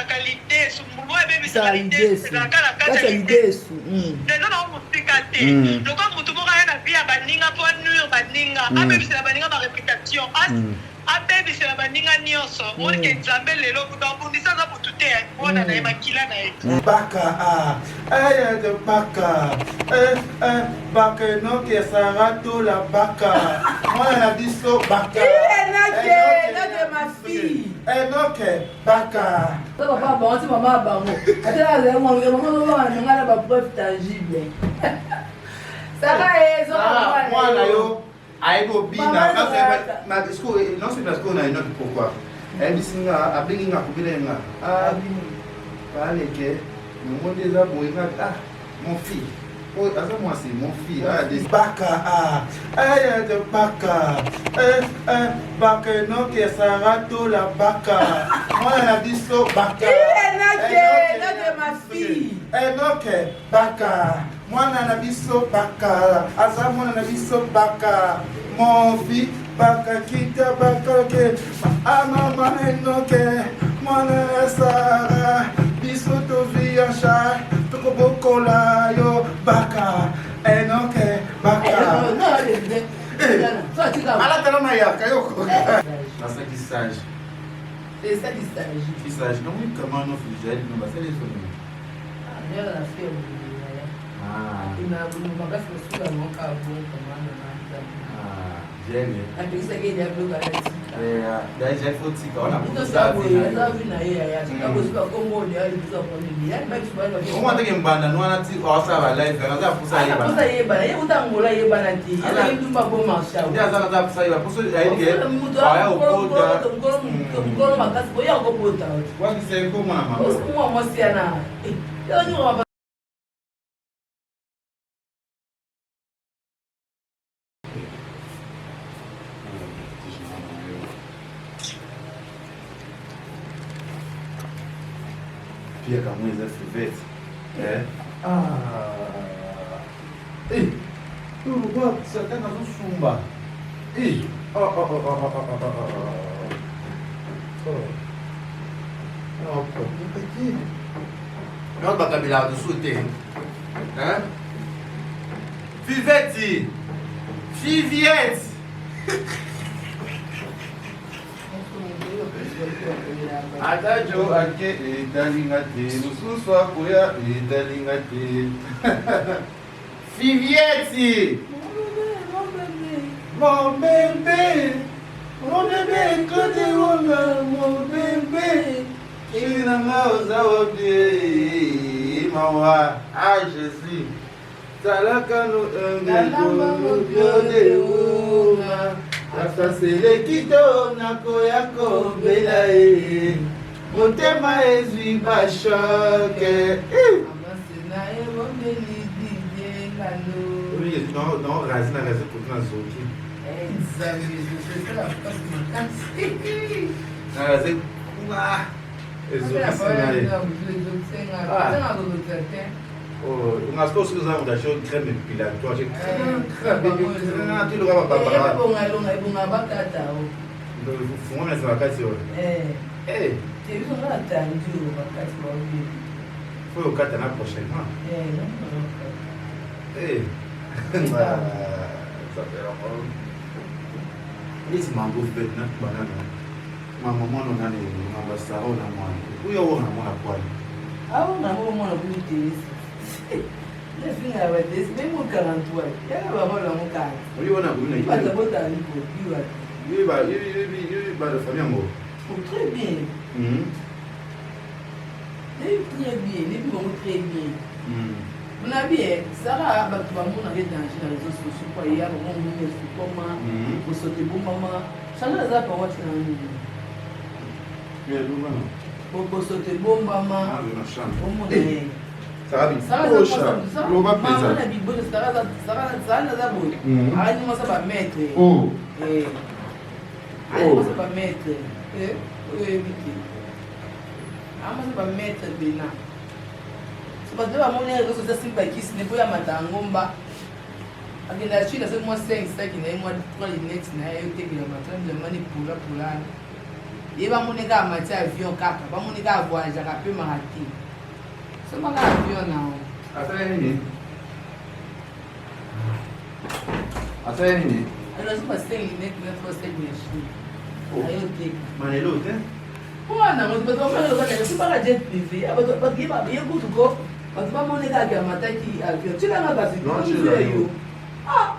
qualité, son boulot est même qualité, c'est la qualité. C'est non musicalité. Donc quand tu vois un avis à baninga pour nuire baninga, même c'est la baninga ma réputation. Apebi c'est la baninga nyonso. On que Nzambe lelo kutambundisa za putute. Ona na makila na yetu. Baka de baka. Baka no que sarato la baka. Moi la biso baka. Elle ma fille. Enoke baka. Ça va pas bon, tu maman bango. Attends, maman on a pas preuve tangible. Ça va moi là yo. Aïgo bina parce que non c'est parce qu'on a une autre pourquoi. Elle dit singa abinga kubilenga. Ah parle que mon déjà boinga mon fils. Oh asa moi c'est mon fils. Ah des baka de baka. Baka non que ça rato la baka. Moi la biso baka. Elle ma fille. Enoke baka. Mwana na biso baka, aza mwana na biso baka, mon fils baka kita baka ke, mama enoke, mwana na sara, biso to viacha, toko bokola yo baka, enoke baka. Ala tala na ya kayoko. Asa qui sage. C'est ça qui sage. Qui sage. Donc comment on fait gel, on va faire les choses. Ah, bien la fait. Pia kamweza fivete. Uruguai, você até nós vamos sumba. Aqui. Olha o bacalhau do sul tem. Fivete! Fiviete! Adajo ake idalingate, mususu akoya idalingate. Fiviete! Mon bébé, côté wanga, mon bébé. Chinanga ozawabi, mawa, Jésus. Talaka no engelo, biode uma. Afasele kito nakoyako bela e motema ezwi bashoke amasena ebomeli dide kano. Oui, non, razina razi kutuna zoki. Exactly, je la passe makasi. Na razi kuma ezoki sinaye. Oh, on a ce que nous avons d'acheter une crème épilatoire. Tu le vois pas. Donc, il faut mettre la vacation. Il faut le catana prochainement. Ça fait encore. This mango fait not banana. Ma maman on a les ambassadeurs on a moi. Où y a on a moi à poil. Ah on a moi à goûter. Les filles avec des même au 43. Il y a pas mal mon cas. Oui on a goûté. Pas de bonne année pour vivre. Il va de famille amour. Très bien. Très bien, les vont très bien. On a bien, ça va, tout le monde avait dans les réseaux sociaux, il y a un moment où il y a comment, pour sauter bon maman. Ça ne va pas watch dans le milieu. Pour sauter bon maman. Ah, je marche. Ça va bien. Ça va bien. Ça va bien. Ça va bien. Ça va mettre. Oh. Ça va mettre. Ça va mettre bien. Parce que la monnaie est aussi simple qui ce n'est pas à matangomba. Avec la Chine, c'est moi 5 qui n'est moi 3 lunettes, n'a eu été que la matin de manipula pour là. ye bamoneka amati avion kaka bamoneka voyage akape marati somaka avion nao Asala nini? Asala nini? alors je passe lunette mais faut se machine ayo te Manelo te? wana ngoto batomela lokaka sipaka jet privé abato bagiba ye kutuko bato bamoneka ya mataki avion tilanga basi Non, je l'ai. ah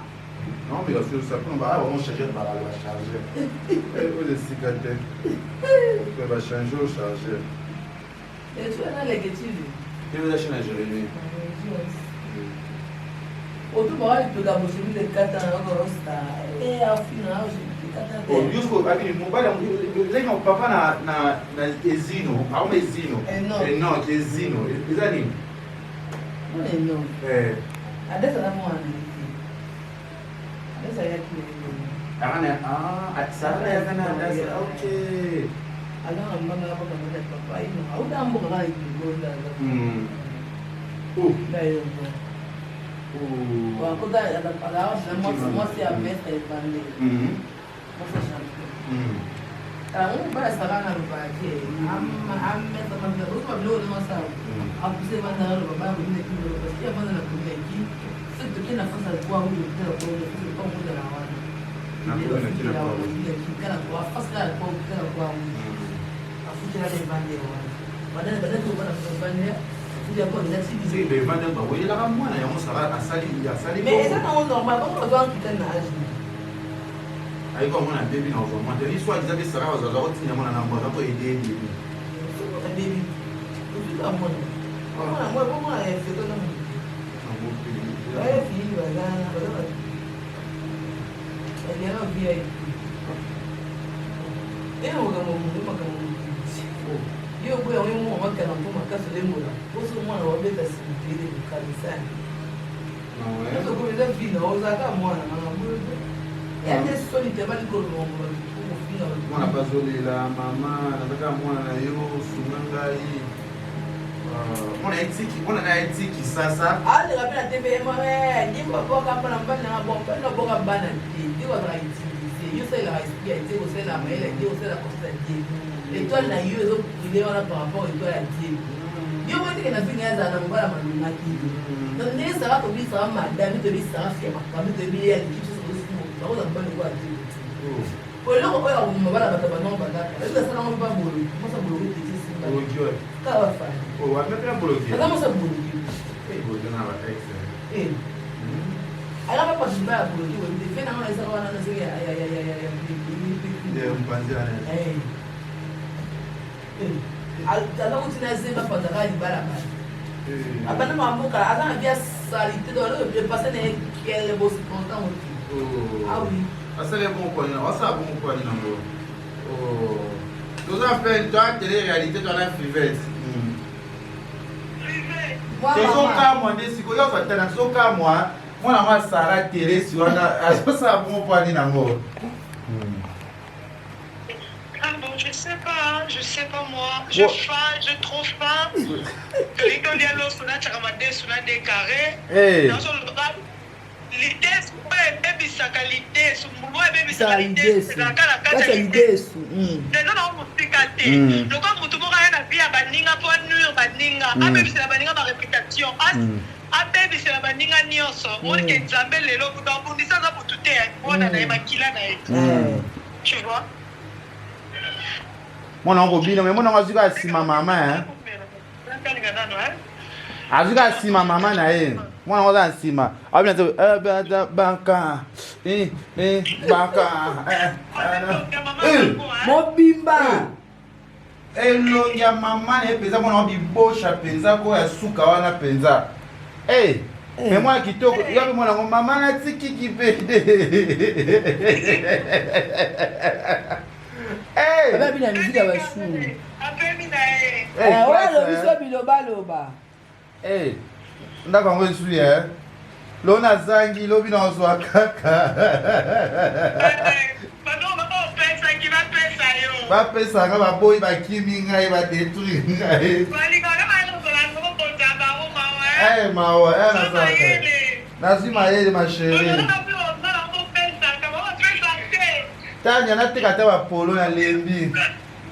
Non, mais parce que ça peut pas vraiment changer de barrage, va changer. Elle est cicatrice. Elle va changer au chargeur. et tu as la négative Elle va changer à Jérémy. otu bawali peka bosemi le kata na korosta afina kata Oh, jusqu'au abini mobile lenga papa na ezino, au ezino. Non, ezino. Ezani. non adesa na mwana adesa ya kile Sana ya kana dasa. Okay. alanga mbanga hapo kama papa ino au mboga kama ikigonda ndayo wa kuda ala mwasi ya meta ipande mwasi champion bana sakana rubake meta manda rupa blow no sawa akuse bana baba mwingine kilo basi bana na kumeki sisi tukina fasa kwa huyo tena kwa muda na wana na kuna kila kwa huyo kila kwa fasa kwa afuta ile bande wana badala tu bana kufanya kuja kwa ndati C'est le vendeur ba oui la mwana ya mosala asali mais ça non normal comment on doit quitter na âge aiko mwana baby na vraiment tani soit ils avaient sara wazaza otinya mwana na mwana ko aider baby baby tu as mwana mwana ya fito na mwana ya fili bazana bazana aliana via eno kama mungu kama yo boya wewe mwa mwaka na mtoma kaso lemola boso mwana wa beta sikile kanisani non so ko beta vina ozaka mwana na mwana ende solite bali ko longo ko fina mwana bazolela mama nataka mwana na yo sunangai mwana na etiki sasa ale kapena tebe mama nyimba boka pana mbana na boka boka bana ndi wa raiti yo c'est la respire été au sein la mail été au sein la constater étoile na yo ezo ile wana par rapport étoile ya Dieu yo wote kana fini ya zana mbala manuna kido donc ne sera to bi sera madame to bi sera fier ma to bi ya ki so so so ba mbana kwa Dieu po lo ko ya mbala ba non ba da eza sana mo ba bolo mo sa bolo ti ti simba ka wa fa oh wa mettre bolo ki ka mo sa bolo bolo na ba ex ala ba participer à bolo ki wo ti fe na ngona isa wana na se ya mpanzana alors que tu n'as pas fait de travail balaba abana mambuka azana bia salite do le passer ne quel beau content ah oui asale bon quoi na wasa bon quoi na ngo oh nous en fait toi télé réalité toi na private soka moi ndesiko yo fatana soka moi mwana mwa sara télé si wana asosa bon quoi na ngo Je sais pas moi. Je trouve pas. Que les Goliaths sont là, sur la décarré. Dans son rap, l'idée, c'est pas baby sa qualité, son boulot est baby sa qualité. C'est la qualité. Les gens ont musique. Donc, quand tout le monde a vie à Baninga pour nuire Baninga, ah, baby, c'est la Baninga ma réputation. Ah, baby, c'est la Baninga nyonso. On dit que Zambé, les lots, on dit ça pour tout est. On a des maquilles là. Tu vois? Mwana ngo bino me mwana ngazuka sima mama azuka sima mama na ye mwana ngoza sima abina to banka banka mobimba elongia mama ne peza mwana bibosha penza ko ya suka wana penza me mwana kitoko yabe mwana ngo mama na tiki kipede baba bina muziki ya bashu wala biso biloba loba ndako yango esu ye lo nazangi lobi na ozwa kaka bapesanga baboyi bakimi ngai badetruire ngai mawa nazaka nazwi mayele masheri tanya nateka ata bapolo na lembi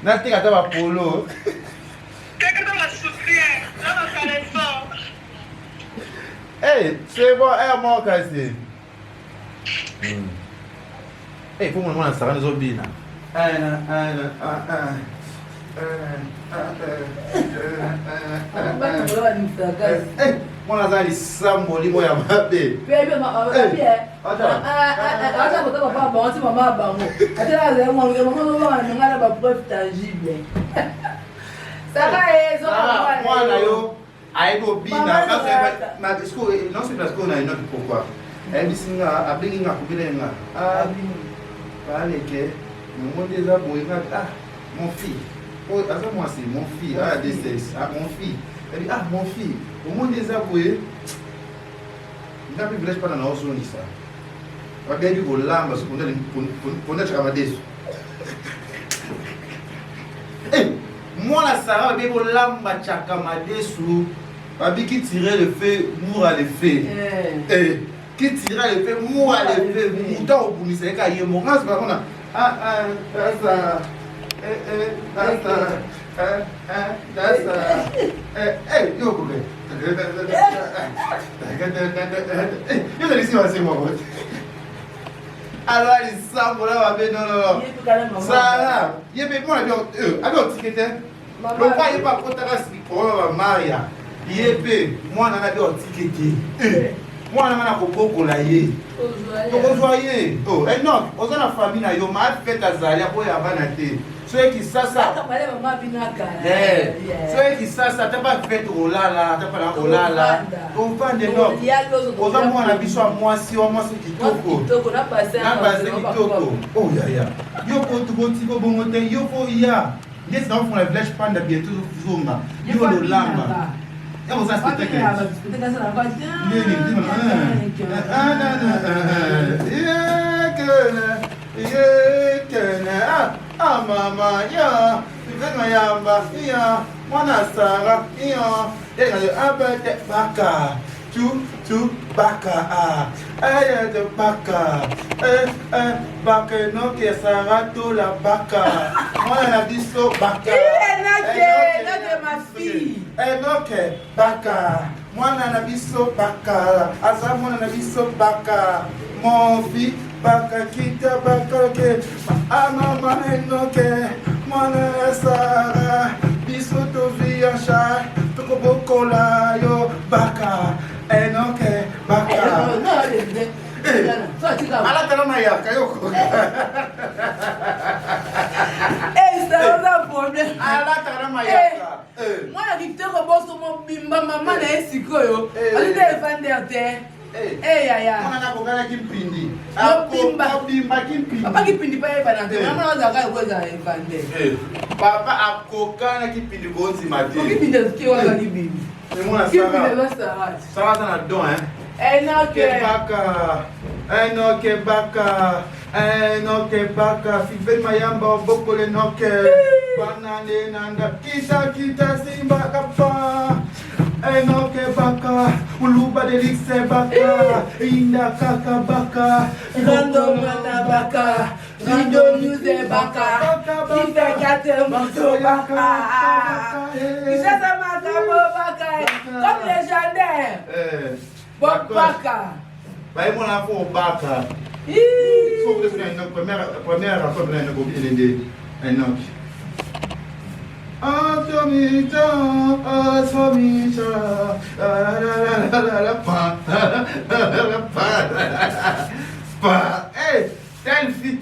Natika ata polo. Quelqu'un va souffrir. Là, on s'en sort. Hey, c'est bon, moi cassé. Hey, pour moi, ça va nous oublier là. Moi, on a dit Samboli, moi, ya mabe. Bébé, non c'est parce qu'on a une autre pourquoi. Elle dit que a blingi nga kubile nga. Ah, parle que mon déjà boy mon fils. Oh, attends moi c'est mon fils. Ah, des sexes. Ah, mon fils. Elle dit mon fils. Au monde déjà boy. N'a plus village pas dans la zone ça. Va bien du volant parce qu'on a pour notre travail. Moi la Sarah bien volant machaka madesu. Babi qui tirait le feu, mourra le feu. Qui tirait le feu, mourra le feu. Mouton au bout, c'est qu'à y mon gars, c'est pas qu'on a. Yo, coupé. Yo, ici, c'est moi. Alors, il semble là, non. Sarah, il y a moi, alors, ticket. Le pas, il pas pour ta race, pour Maria. Yépe, moi on a dit antiquité. Moi on a dit la yé. Oh, et non, on a la famille na yo ma fait azalia pour y avoir naté. Ceux qui ça. Ceux qui ça t'as pas fait olala, t'as pas la olala. On va de non. On a moi na biso moi si kitoko. Na passé kitoko. Oh ya. Yo ko tu boti ko bongote yo ko ya. Yes, now for a village panda bientôt zuma. Yo le lamba. Et vous assistez ah maman, ya, tu veux ma yamba, ya, moi na Sarah, ya, et le abete baka, tu baka, de baka, baka no que Sarah to la baka, moi na biso baka. Ma fille. Ok, baka. Moi na biso baka. Asa moi na biso baka. Mon fils baka kita baka ke. Ah maman enoke. Moi na Sarah. Biso to via chai. To bokola yo baka. Enoke baka. Ala tala maya kayoko. Ça va un problème. Ala tala maya. Moi, la victoire, boss, mon bimba, maman, elle est si quoi, yo. Elle est vendeur, t'es. Yaya. On a un kimpindi. Papa kimpindi pas vendeur. Maman, on a un vendeur. Papa a coca kimpindi bonzi matin. Kimpindi, qui est là, Libye. C'est moi la Sarah. Sarah, t'en as don, hein. Enoke baka. Five mayamba boko le noke. Banane nanda. Kita simba kapa. Enoke baka. Uluba de lixe baka. Inda kaka baka. Rando mana baka. Rido news baka. Kita kate moto baka. Kisha sama kabo baka. Comme légendaire. Baka. Bah, mon enfant baka. Il faut que vous ayez une première affaire de un homme. Atomita, hey,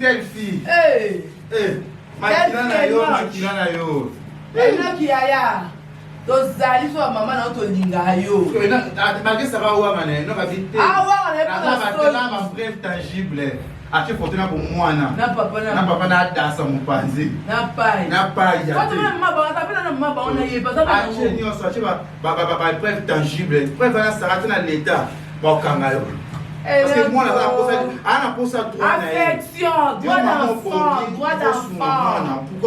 telle fille. Hey. Makina yo. Qui aya. Tozali so mama na to linga yo. Malgré ça va ouah mané, non va vite. Ah ouais, on est pas là ma brève tangible. Ache fortuna pour moi na. Na papa na dasa mon panzi. Na pai. Ya. Quand même mama ta pena na mama on y pas ça. Ache ni on sorti ba brève tangible. Brève na sarata na l'état. Ba kanga yo. Parce que moi, on a pour ça droit. Affection, droit d'enfant. Pourquoi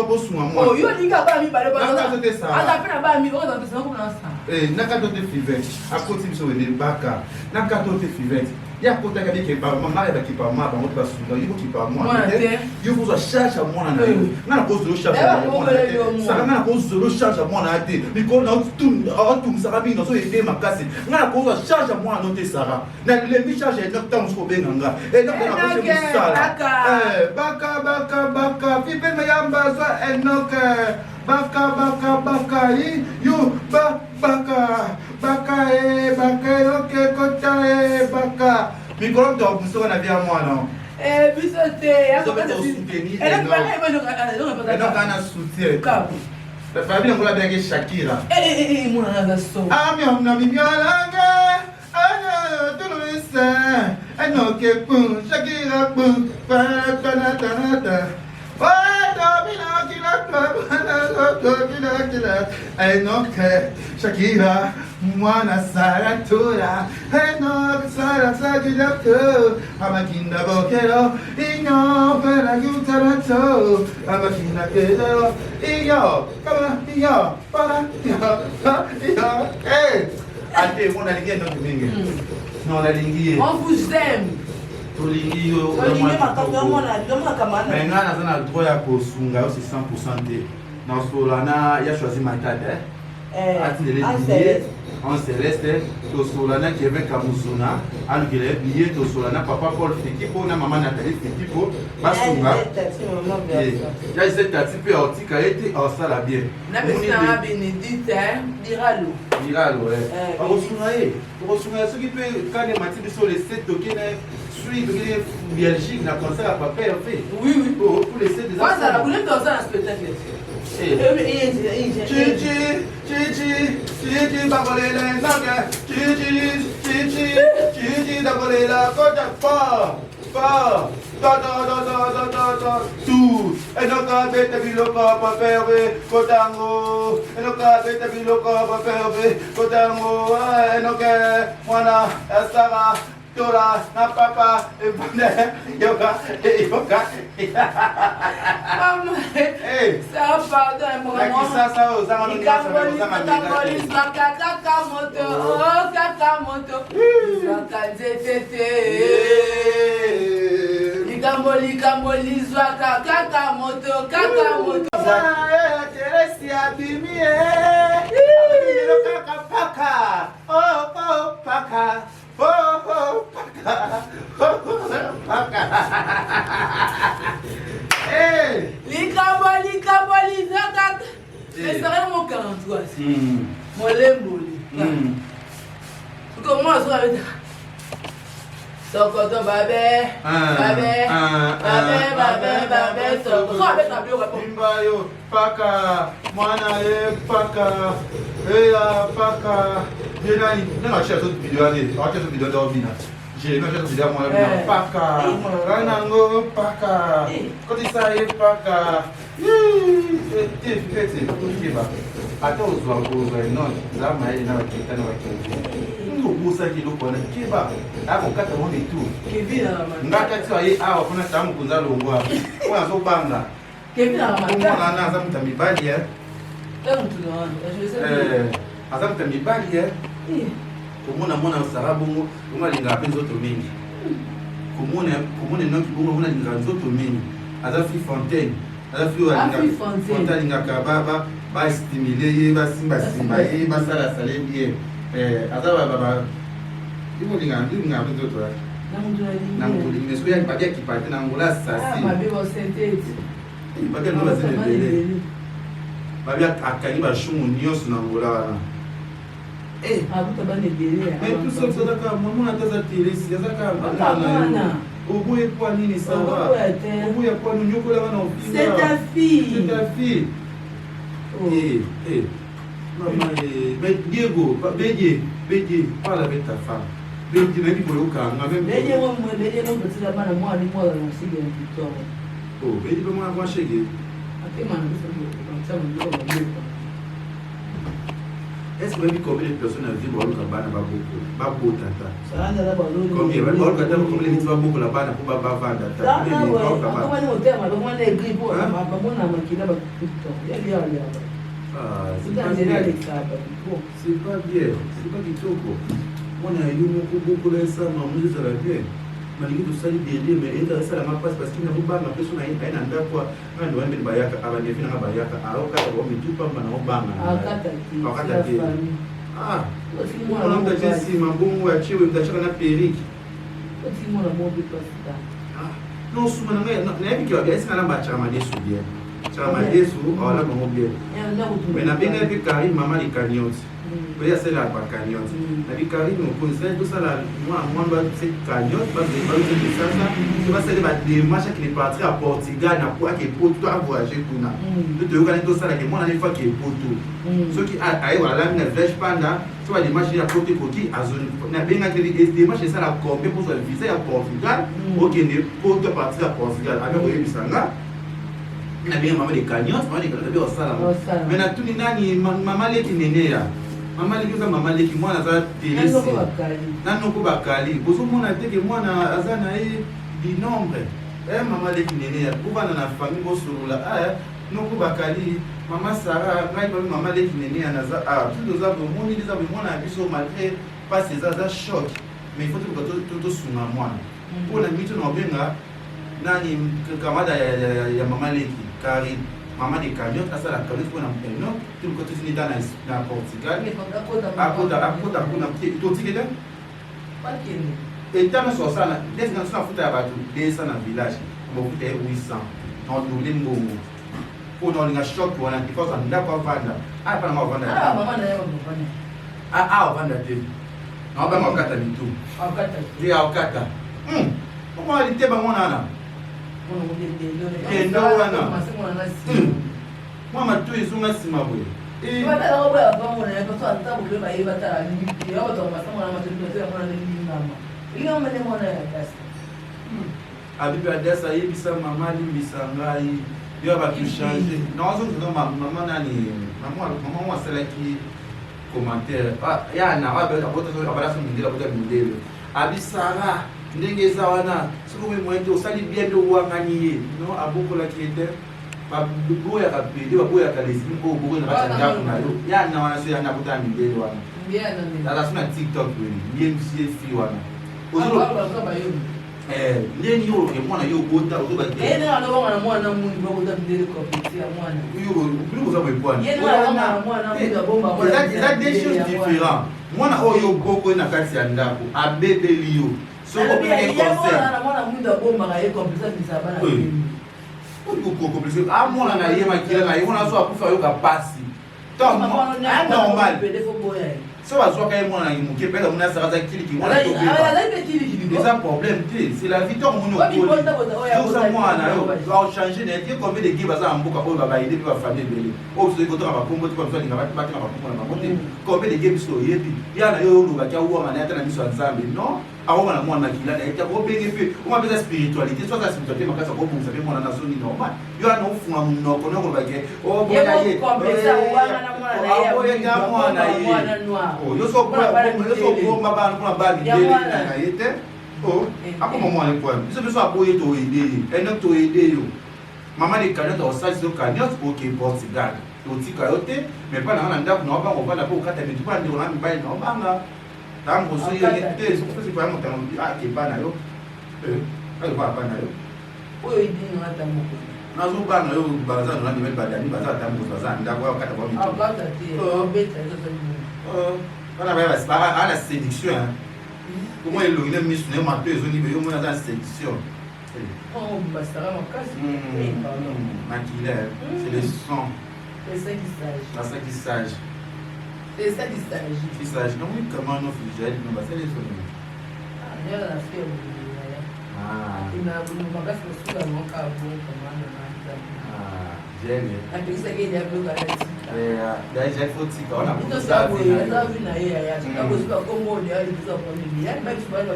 pas sous moi? Oh, yo linga ba mi bale ba. Ça. Ata pena ba mi, on a besoin comme ça. Naka to te fivet. A côté de ce baka. Naka to te fivet. ya kota ka bike ba mama ya ki pa ma ba mota suka yuko ki pa mo yuko zo charge mo na na ko zo charge mo sa na ko zo charge mo na te bi ko na tum sa bi no so ide makasi na ko zo charge mo na te sara na le bi charge na ta mo be nganga e na ko se sala baka fi pe ma yamba so enoka baka you baka oke kota baka mikoro to buso na bia mwana biso te ya so beto soutenir non kana soutien la famille ngola benge Shakira mwana na so na minyalanga ana tulisa enoke pun Shakira pun para Shakira, mwana saratura, eno sara sagidako, amakinda bokero, inyo para yutarato, amakinda kero, iyo, kama iyo, para iyo, ante mwana lingie ndo kimingi, non la lingie. On vous aime. Tolingi yo, mais nga naza na droit ya kosunga yo c'est 100% te. Na solana ya choisi matade. Atindele billet en céleste to solana qui avec Kamuzuna, alugele billet to solana papa Paul Fekipo na maman Nathalie Fekipo basunga. Ya cette type article été en sala bien. Na besina Bénédicte Diralo. Diralo ouais. Osunga ce qui peut quand les matières sur les 7 tokens suis de Belgique na concert à papa fait. Oui pour les 7 des. Moi ça la voulait dans un spectacle. Chichi bakolela nanga chichi bakolela kota pa tu enoka beta biloka paperbe kotango enoka beta biloka paperbe kotango enoka mwana asara Tola na papa yoga Mama, ça pardon, maman. Ça Sokoto babe, Imbayo, paka, mwana paka, paka. Je n'ai acheté cette vidéo, cette vidéo d'Orbina. J'ai acheté cette vidéo, moi, paka, Ranango, paka, quand il s'aille, paka. Attends, non, là, kubusa kiloko na kiba ako kata mone tu kevina ngaka twa ye awa kuna tamu kunza longwa kwa so banga kevina mama na azamu tamibali ya azamu tamibali ya kumona usarabu umalinga penzo to mingi kumone no kibungo kuna linga nzoto mingi azafi fontaine azafi wa fontaine ngaka baba ba stimuler ye ba simba ye ba sala sale bien azaba baba ibo linga mpenzo to na mtu linga siku ya pakia kipate na ngula sasi mabebo sentete pakia ndo bazene bele babia akani ba shumu nyos na ngula wana abuta bane bele mais tout ça ça daka maman ataza télé si azaka bana oboye kwa nini sawa oboye kwa nyoko la wana opinga c'est ta fille Maman, mais Diego, Bédié, parle avec ta femme. Bédié, même pour le cas, Bédié, moi, petit là-bas, moi, moi, dans le site de Victor. Oh, Bédié, comment avoir chez lui? Est-ce que même combien de personnes ont dit que Bana va beaucoup tata? Combien? Combien de gens beaucoup là-bas pour pas vendre tata? C'est pas bien, c'est pas du tout. on a eu beaucoup de ça, mais ça la bien. Malgré tout ça, il dit, mais il a ça la passe parce qu'il n'a pas ma personne à une fois, un doigt de Bayaka, à la définition de Bayaka, à l'occasion de tout pas mal au bang. Ah, on a déjà si ma bon ou à tuer ou d'acheter un périque. Non, souvent, n'aime qu'il y a des Charamade sous bien. Charamade sous, on a mon bien. Mais n'a bien vu Karim, maman, les cagnottes. Il y a celle-là, pas cagnotte. La vie Karim, on conseille tout ça là. Moi, c'est cagnotte, parce que c'est pas celle des marches qui est parti à Portugal, n'a pas qui est pour toi voyager pour nous. Tout le monde tout ça là, que moi, la fois qui est pour tout. Ceux qui aillent voilà, une flèche panda, tu vois des marches à côté qui à zone. N'a bien des marches ça la compé pour se viser à Portugal. Ok, n'est pour toi partir à Portugal. Avec le Bissanga. N'a bien maman des cagnottes, maman des cagnottes au salon. Mais na tout ni nani maman les qui n'est là. Maman les gens maman les qui moi na za télé. Nano ko bakali. Bozo mona te que moi na azana di nombre. Maman les qui n'est là. Pour na famille bo solo la no ko bakali. Maman Sarah, maman les qui n'est là na za tout nos abos moni les abos moi na biso malgré pas ces za choc. Mais il faut que tout sunga moi. Pour na mito no benga nani kamada ya maman les qui Karim, maman des cagnottes, à ça la cagnotte pour un pénon, tout le côté c'est dans Portugal. À côté, tout ticket là. Et tant que ça, dès que nous avons fait à Batou, descend dans le village, on va faire 800. On double le mot. Pour nous, on a choc pour un petit peu, on n'a pas vendre. Ah, pas moi vendre. Ah, maman n'a pas vendre. Ah, vendre des. Non, pas moi kata du tout. Ah, kata. Oui, ah, kata. Comment elle était bon là? Moi, ma tout est un sima boy. Et Adessa, il bisa maman, il bisa ngai. Il va tout changer. Non, maman nani, maman celle qui commentaire. Ah, il y a un arabe, la botte sur la balance de la botte de Abisara. Ndenge za wana siku mwende usali bien ndo uanganie no aboko la kiete babuya kapede babuya kalesi ko boko na batanga kunayo yana wana so yana kutami ndelo wana ndiana ni dala sina TikTok wewe ndiye msifi wana uzuro ndeni yo ke mwana yo bota uzoba ke na mwana mungu bakuta ndele ko pitia mwana yo plus vous avez quoi mwana mungu bomba mwana c'est des choses différentes mwana oyo boko na kati ya ndako abebeli yo. So on peut aller concert. Ah moi on a yema kila na yona so akufa yo ka pasi. Donc normal. So azo ka yema na yimuke pela muna saraza kili ki mwana to beba. C'est un problème c'est la victoire mon okoli. Yo sa mwana yo va changer na tie combien de giba za mboka ko ba ide ba famille bele. O so ko to ka kombo to ko linga ba na ba monte. Combien de games so yepi. Ya na yo luka kya uwa mana ya na miso nzambe non. Awa na mwana kila na ita ko benge pe uma beza spiritualité soit la spiritualité makasa ko bungisa pe mwana na zoni normal yo ana ufunga munoko no ko bage o boya ye kompensa uwana na mwana na ye o ya mwana ye o yo so mabana kuna bali dele na yete o akoma mwana kwa biso aboye to ide eno to ide yo mama de cagnotte o sa so cagnotte o ke Portugal to tika yote mais pas na ndako na ba ko bana po kata mitu pa ndio na mbai na banga. Tango so yete so ko si pa mo tango ke bana yo ayo ba bana yo oyo idi no ata mo ko na zo bana yo baza no na ni badani baza tango baza ndako ya kata ba mi to baza ti o beta zo bana ba ba ala séduction comment il le mis ne ma deux oni yo mo na séduction oh bastara mo kasi makila c'est le son c'est ça qui sage la ça qui sage. C'est ça qui s'agit. Qui s'agit. Non, oui, comment on fait déjà, non, bah, c'est les sons. Ah, il y a la fille, ah. Il m'a dit, on va faire ce que l'on a bon, comment on a. Ah, j'aime. Ah, tu sais qu'il y a beaucoup de daí já foi tica, olha muito sabe.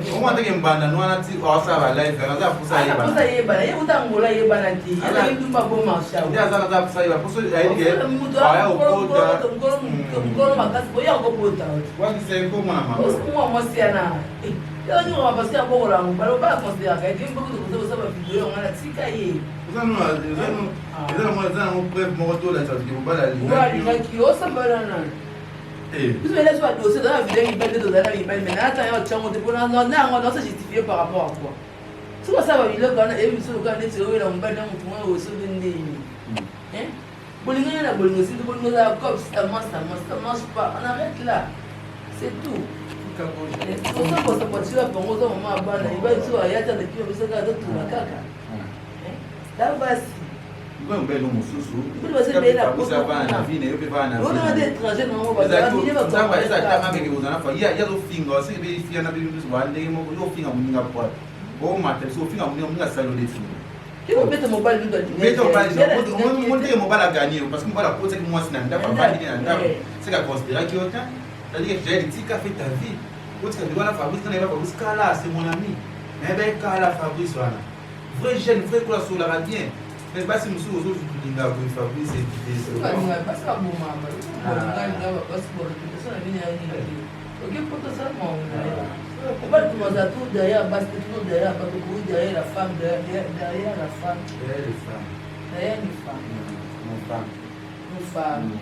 Como até que mbanda não ana ti o sabe live, ela já puxa aí bana. Puxa aí bana, eu utangola aí bana ti. Ela indo para bom marchar. Já já puxa aí, puxa aí que. Olha o puta. Ngolo makasi boya ko puta. Wani se ko mwana mama. Usikumwa mosiana. Eu não vou passar a bola, mas eu vou considerar que quem pouco do você vai pedir uma tica aí. Você não prêt moto là, ça dit pas la ligne. Voilà, ligne qui osa banana. Parce que là, soit dossier dans la vidéo, il parle de dollars, il parle, mais attends, il y a un change de bonheur, non, c'est justifié par rapport à quoi? C'est quoi ça va, il a gagné, et monsieur, quand il est tiré, il a un bain dans mon point au sol de nez. Hein? Bolingo, il y a bolingo, si le bolingo, ça marche pas, on arrête là. C'est tout. On s'en va, ça va tuer à Pongo, ça va m'abattre, il va être sur la yata, et puis on va se garder tout la caca. Là, vas-y. Quand on belle mususu, on a des étrangers non on va dire il va ça va ça kama que vous en avez ya do fingo c'est be fia na be musu wande mo do finga muninga kwa bo mate so finga muninga salo de fingo tu vas mettre mon balle dans le mettre balle on dit mon balle a gagné parce que mon balle a posé que moi c'est nda pas valider nda c'est qu'à considérer que autant c'est-à-dire que j'ai dit qu'a fait ta vie quand tu dois la Fabrice quand il va Fabrice Kala c'est mon ami mais ben Kala Fabrice voilà vrai jeune vrai quoi sur la bien. Mais pas si nous sommes aux autres qui disent que Fabrice est quitté. C'est pas bon, maman. Parce que pour ça, il y a ok, pour ça, on va commencer à tout derrière, parce que tout derrière, parce que derrière la femme, derrière la femme. Derrière les femmes. Derrière les femmes. Nos femmes. Nos femmes.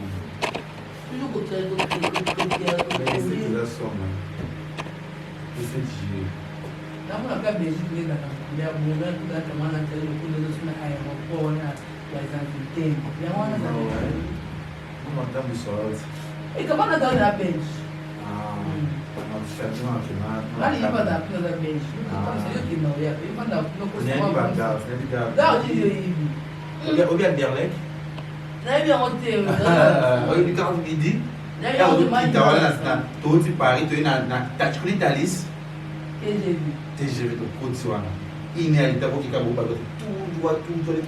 Toujours côté de c'est la somme. C'est Dieu. Là, on a pas besoin de il y a beaucoup de gens qui ont été le coup de l'eau à l'aéroport, il y a des invités. Il y a un et comment on a donné la Belge? Là, il n'y a pas d'appel à la Belge. C'est eux qui n'ont rien fait. Il n'y a pas d'appel. Il y a bien Berlek. Il y a bien monté. Il y a bien midi. Il y a bien Paris, tu as Thalys. Et j'ai vu. TGV de Côte d'Ivoire. Il y a des tabous qui ont tout droit, tout droit.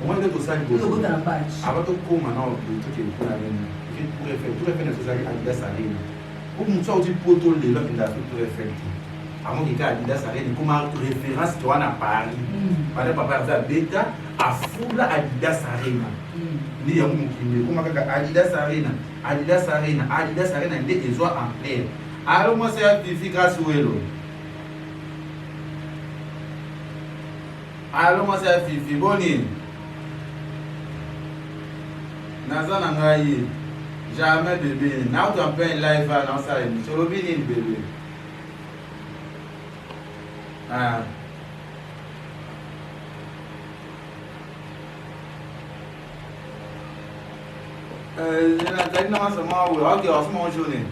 Au moins, de ça, il faut que avant de comment maintenant, le truc est pour la reine. Il pourrait faire une société Adidas Arena. Pour nous, ça aussi, pour tout le monde, il a fait tout faire. Avant qu'il y ait Adidas Arena, comme référence, tu vois, à Paris. Par exemple, papa a Beta, à Foula Adidas Arena. Il y a un qui comment Adidas Arena, Adidas Arena, Adidas Arena, il est déjà en plein. Alors, moi, c'est un défi grâce au vélo. Alors, moi, c'est un fifi. Boni. Naza Nangayi. Jamais bébé. Now, tu as fait un live dans ça. Tu as oublié le bébé. Ah. Je n'ai pas seulement où. Ok, on se mange journée.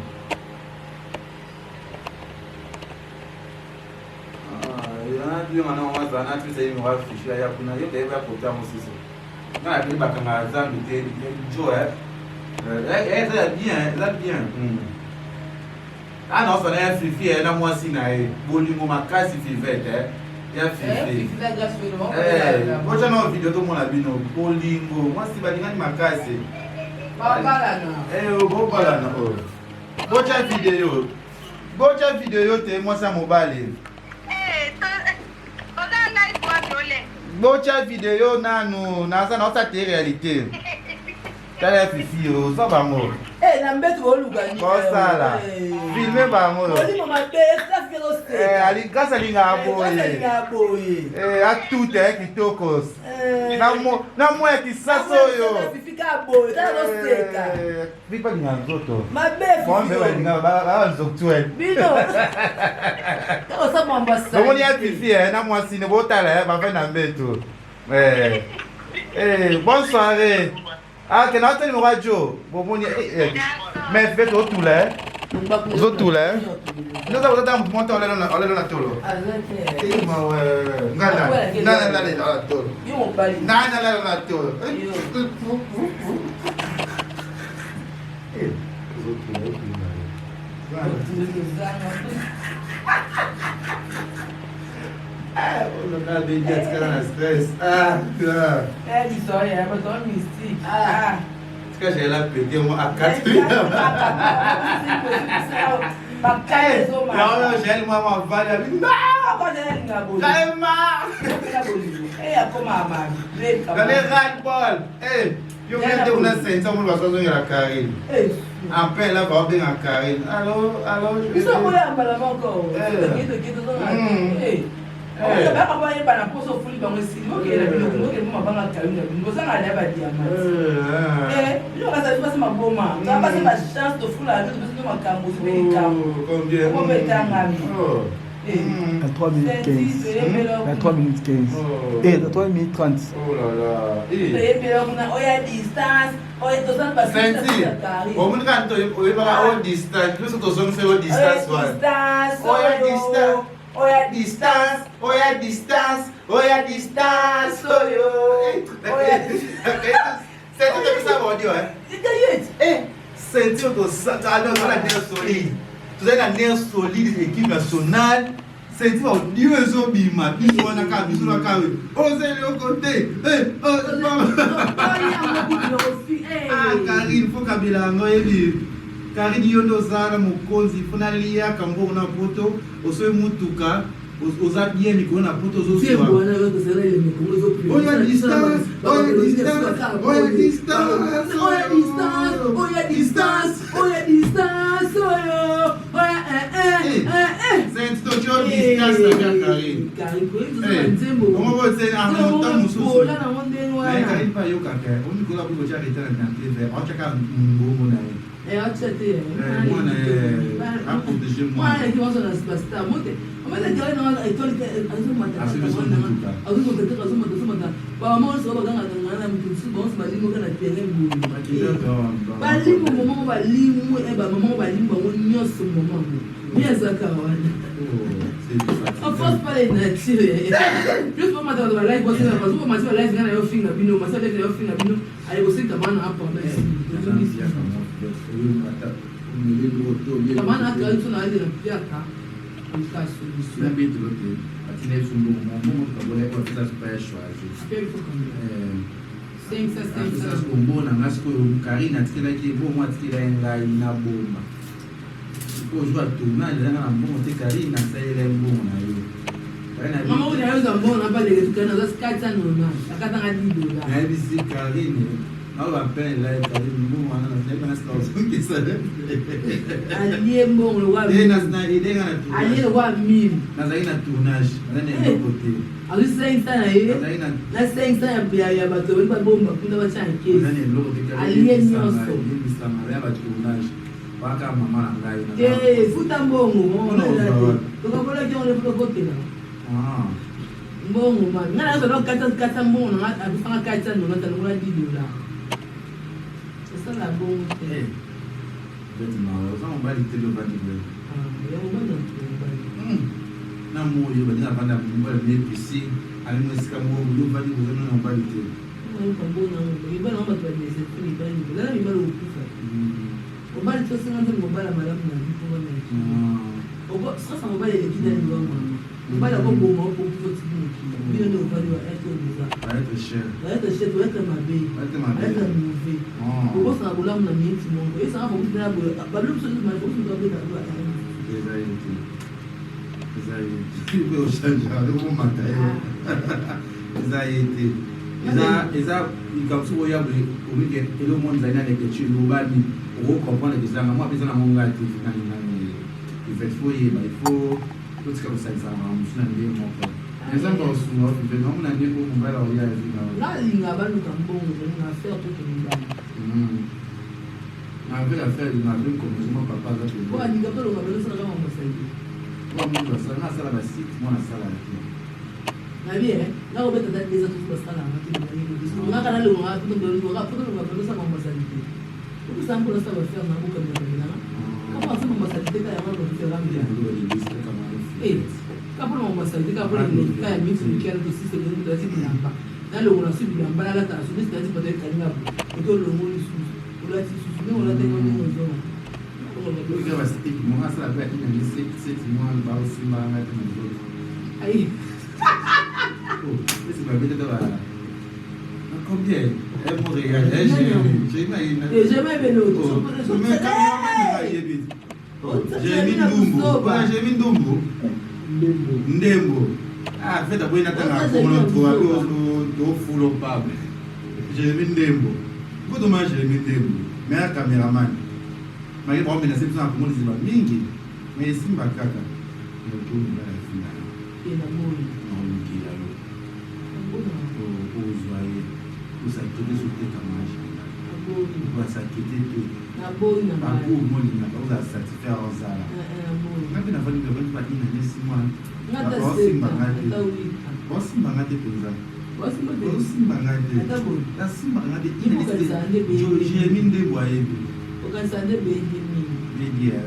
Il y a maintenant on va faire un truc va ficher là pour nous il va porter mon sous. Quand la clé bakanga za de Joe ça bien. Ah non, ça n'est fifi na moi si na bolingo makasi fivete ya fifi. Moi j'ai une vidéo tout le monde a vu no bolingo. Moi si balinga ni makasi. Bala na. Bo bala na. Bocha vidéo te moi ça mobile. Bocha vidéo nanu nasa na sa réalité. Tala fifi ça va mo. Na mbeto olugani. Ko sala. Filmer ba mo. Oli mama pesa filoste. Ali grâce linga aboye. A tout kitokos. Na mo ki saso yo. Fifi ka aboye, ta losteka. Bipa linga nzoto. Mabe fifi. Mo mbe linga ba nzoktuel. Bino. Ka sa mamba sa. Mo ni a fifi na mo sine botala ba fa na mbeto. Bonne soirée. Ah, que notre numéro radio. Bon, mais faites au tout là. Au tout là. Nous avons dans mon temps, on est dans la tolo. Ah, c'est on a des gars qui ont stress. Ah, mystique. Ah. Est-ce que j'ai la pété moi à 4 heures? Non, j'ai moi ma valeur. Non, j'ai marre. Dans les ras-le-bol. Je viens de vous laisser, ça me va sortir la carine. En paix là, va bien en carine. Allô, Ils sont encore. Ba na poso fuli ba mwesi. Ok, la biloko ngoke mo mabanga kayo na bingo sanga na ba diamant. Yo ka sa fasi maboma. Ka ba sa chance to fula to biso makambo so be kambo. Combien? Ko be tangami. À 3 minutes 15. À 3 minutes 15. Et à 3 minutes 30. Oh là là. Oya distance. Oya to san pas. Senti. O mun kan to o ba all distance. Plus to zone say all distance one. Oya distance. Oya distance. Oya distance. Oya distance. Oya. Senti to bisa audio senti to sa ta na nerf solide. Tu sais la nerf solide équipe nationale. Senti va Dieu zo bima biso wana ka biso na ka we. O se le côté. Karine faut kabila ngo yebi. Karine yondo zara mukonzi funa lia kambo na poto oso mutuka oza bien mikolo na poto zo soa. Oya distance. Oya distance. Oya distance. Oya distance. Oya distance. Oya distance. Oya Senti to jo distance na Karine. Comment vous êtes en temps mususu? Karine pa yo kaka. On mikola bu ko charité na tante. On chaka mbongo na ye. Moi à protéger moi. Moi qui vont na superstar. Moi la gare na étoile azumata. Azumata. Ba mo so ba ganga na mtusu bon so ba limo kana terrain bu. Ba limo momo ba limo e ba momo ba limo mo nyoso momo. Mieza kawana. On force pas les nature. Plus pour matin de la live, bosser na passo, matin la live ngana yo finga bino, matin la yo finga bino. Allez bosser kamana hapo na. Kamana ka itu na ile na pia ka. Ka solution. Na bitu lote. Atine sumbu mo ka bole ko fisa super choisi. Apel faut comme. 5 Sasa kumbona ngasko Karine atikela ki bo mo atikela ngai na bomba. Ojua tournage na mbongo te Karine na saile mbongo na yo. Mama unaweza mbona hapa ile tukana za skata noma. Akata ngadi dola. Na hivi si Karine. Au appelle la Karine mbongo ana na sasa na stars unki sana. Aliye mbongo wa. Tena na ile ngana tu. Aliye wa mimi. Na zaina tournage. Na nene kote. Ali sana ile. Na sana ya bato ba bomba kunda ba chanke. Na nene lokote Karine. Aliye nyoso. Ni sama ya ba tournage. Waka mama na ngai na. Futa mbongo. Tukabola jone futa kote na. Mbongo man. Ngana so kata mbongo na abifanga kata ndo na tanula didola. Sasa la bongo te. Beti na oza mbali telo bandi bwe. Ya mbona mbali. Na moyo bani abanda mbali ne pisi. Ali mwesika mbongo yo bali bwe na mbali te. Mbona mbona mbona tuadese kuni bali. Ngana mbali ukufa. Mbali tosinga ndo mbali malamu na vipo bana. Obo sasa mbali ile kidani wangu. Mbali kwa bomba hapo kwa timu. Ndio ndio mbali wa eto ndiza. Eto share. Eto share tu eto mabe. Eto move. Obo sana bulamu na mieti mongo. Yesa hapo mtu na bula. Balu msoni mali mtu ndio beta bula. Ezaiti. Ibe oshanja ndio mataye. Ezaiti. Eza ikamsu ya bwe umike elo monza ina leke chilo bali o comprendre que ça moi besoin na monga tu nani il fait faut y il faut tout ce que ça ça on se n'a pas mon exemple on se n'a pas non on a dit qu'on va là il y a là il y a pas le tambon on a faire tout le monde na vile affaire na vile comme moi papa là pour ani gato lo ngabelo sana kama msaidi kwa mimi sana sala basi moi sala na bien là on peut être des autres sala on a kana le on a tout le monde ngabelo sana kama msaidi pour ça pour ça va faire na boka na kama sema msaidi kaya mambo ya rangi kapo na msaidi kapo ni kaya mix ni kaya to sisi ndio ndio sisi namba na le on a subi namba la ta subi sisi peut être kanya ndio le ngoni subi ula sisi subi ula tengo ni ndio Porque vai ser que morrer essa vez aqui na 7 mois para o cima na tenda. Aí. Esse vai ver da combien é morrer é jamais vu l'autre. J'ai mis Ndumbu. Ndembo. Ah, fait d'abord il attend pour le toit do full pub. J'ai mis Ndembo. Beaucoup de mal j'ai mis Ndembo. Mais un caméraman. Mais bon, mais c'est tout un peu mingi. Mais Simba kaka. Le tour de la finale. Et la mouille. Non, qui là. Au joyeux. Pour s'inquiéter sur tes camages. Pour s'inquiéter tout. La bonne. Pas pour moi, il n'a pas satisfaire aux zala. Quand on a fallu que vous pas une année 6 mois. Bon, si mangate pour ça. Bon, si mangate. La si mangate. J'ai mis des boyaux. Organizar de bem de mim. Media.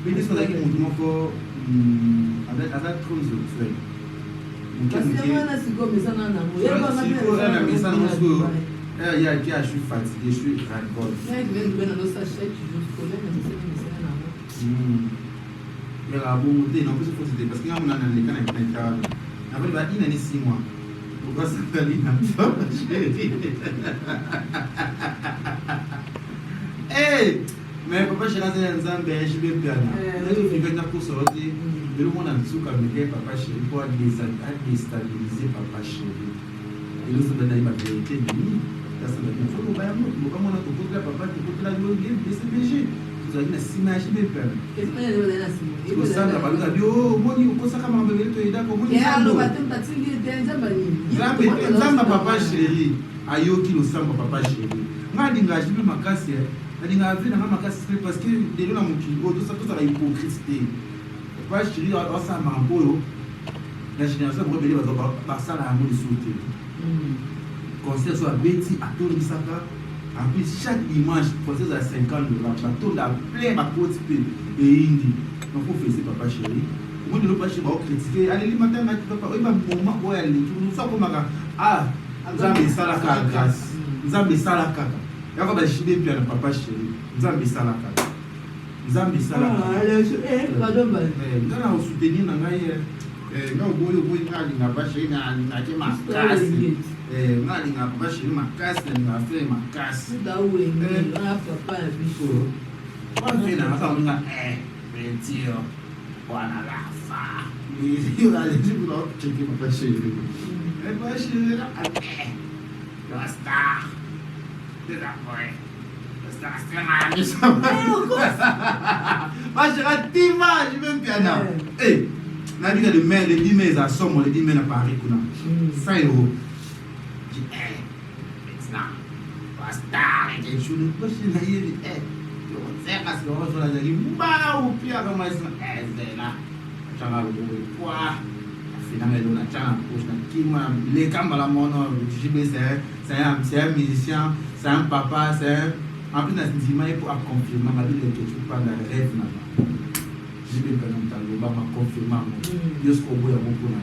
Mais isso daqui muito pouco ada coisa foi. Parce que semana se começar na mulher, na mesa não sou. E aqui acho fatigué, je suis ras-le-bol. Mais que vem na nossa chefe junto com ele, não sei se na Mais là bon, non plus faut c'était parce que on a dans les canaux qui étaient après va une année 6 mois. Pourquoi ça t'allait na Hey, mais papa chéri c'est Nzambe, je vais bien. Il faut que tu sortir. Le monde en dessous comme il papa chéri pour déstabiliser papa chéri. Et nous sommes dans la vérité ni ça ça va faut pas moi comme on a tout là papa tout là le game DCBG. Vous avez une image bien bien. Qu'est-ce que vous avez là si vous savez pas vous yo moni uko saka mambe yetu ida ko moni. Ya lo batem tatili Nzambe ni. Nzambe papa chéri ayoki lo samba papa chéri. Ngadi ngaji bi makasi il a vu dans ma casse parce que des gens ont tout ça la hypocrisie. Pas chéri on ça mambo la génération va rebelle va ça la amour de sauter. Conseil soit Betty à tout Misaka en plus chaque image conseil à 50 $, tout la plein ma côte et indi. Donc faut faire papa chéri. Moi de pas chez moi critiquer allez le matin papa il va moment où elle tout ça comme ah Nzambe sala ka grâce. Nzambe sala kaka. Yako ba shibe pia na papa chéri. Nzambe sala kaka. Nzambe sala kaka. Pardon ba. Ngana soutenir na ngai nga boyo ngali na papa chéri na ke makasi. Ngali na papa chéri makasi na frère makasi. Da uwe na papa na biso. Kwa vile na sababu nga mentio. Bwana lafa. Ni la jibu na cheki papa chéri. Papa chéri la Basta. De la boy. Basta strama. Mas já tem mais de bem piano. Ei, na diga de mel, de 10 meses a somme, de 10 meses a Paris kuna. 100 €. It's not. Basta, que chulo, poxa, aí eu sei que as coisas lá daqui, mau, piada mais na. Chama o poa. Finalement, on a changé les camarades mono, c'est un musicien, c'est un papa, c'est un. En plus, on a pour confirmer ma vie de quelque part dans le rêve. Je vais pas confirmer. Dieu ce qu'on voit à mon point.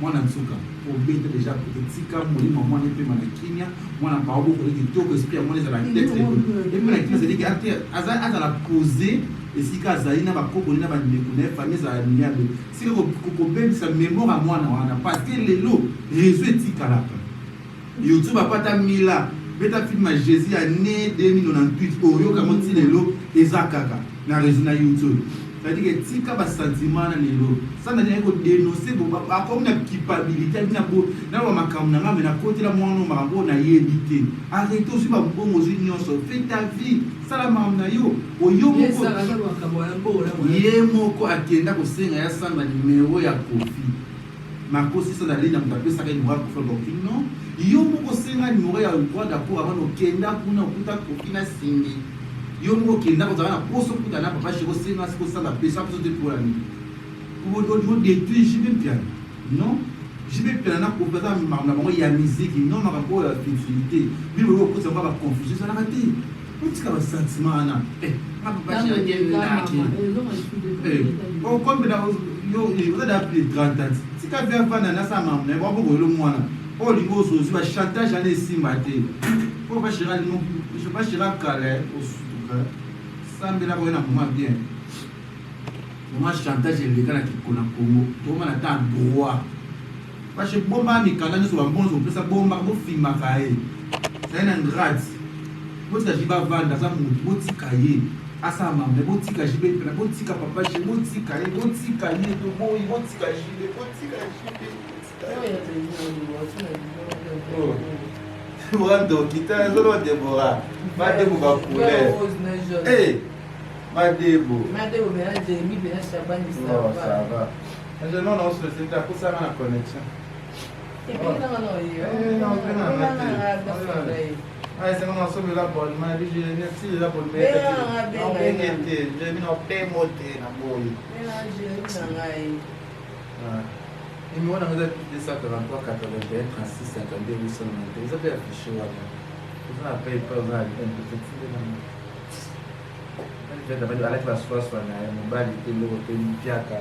Moi, on a tout cas. Au bête déjà pour que Tika mourir, moi, on est plus mal à Kenya. Moi, on a pas beaucoup de tout que esprit, moi, on est à la tête. Et puis, la Kenya, c'est que la poser. Et si Kazali n'a pas compris, n'a pas de famille, ça a mis si le copain, sa mémoire à moi, parce que les lots, réseau est Tikala. YouTube a pas ta mis là. Beta film Jésus a né 2098. Oyo, comme si les lots, et Zakaka, dans réseau na YouTube. C'est-à-dire que Tika va sentiment dans les lots. Ça n'a rien que dénoncer, comme une culpabilité, n'a pas ma caméra, mais la côté la moi, on a évité. Arrêtez aussi, ma bon, aux unions, fais ta vie. Salama yo oyo moko akenda kosenga ya samba numéro ya Kofi makosi ça d'aller na mtape ça ni wa ko donc non yo moko senga numéro ya droit d'accord avant okenda kuna okuta Kofi na singi yo moko kenda ko na poso kuta na papa chéro senga ko ça la pesa pour te pour la nuit pour do détruire je vais bien non je vais bien na ko pesa na bango ya musique non ma ko ya futilité bi wo ko ça va confusion ça na raté. Pourquoi le sentiment là? Oh, comme vous avez appelé 30 ans. Si tu as fait un fan de sa maman, on va vous le mois. Oh, les mots sont sur le chantage à l'estime. Oh, je ne sais pas si je vais calé. Ça me l'a bien. Moi, chantage est légal qui connaît Congo. Tout le monde a un droit. Parce que bon, ma mère, quand on est sur un bon, on peut ça bon, ma film c'est un grade. Botika jiba vanda za mutu botika ye asa mambe botika jibe pena botika papa je botika ye to boy botika jibe Wando kita zolo Deborah madebo ba poulet ma debo mélange mi bien Chabani ça va Non, c'est à cause de la connexion. Et puis, non, Ah, c'est mon ensemble de l'abonnement. Je n'ai pas de l'abonnement. Je n'ai pas de moté. Et moi, on a dit ça 43, 81, 36, 52, 890. Vous avez affiché là. Vous avez payé on a un petit peu de la classe force, on a un mobile qui est le côté du piaka.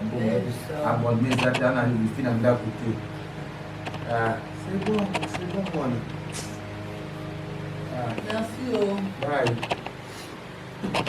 Abonnement, ça a un film d'à côté. C'est bon, mon. Merci. Bye.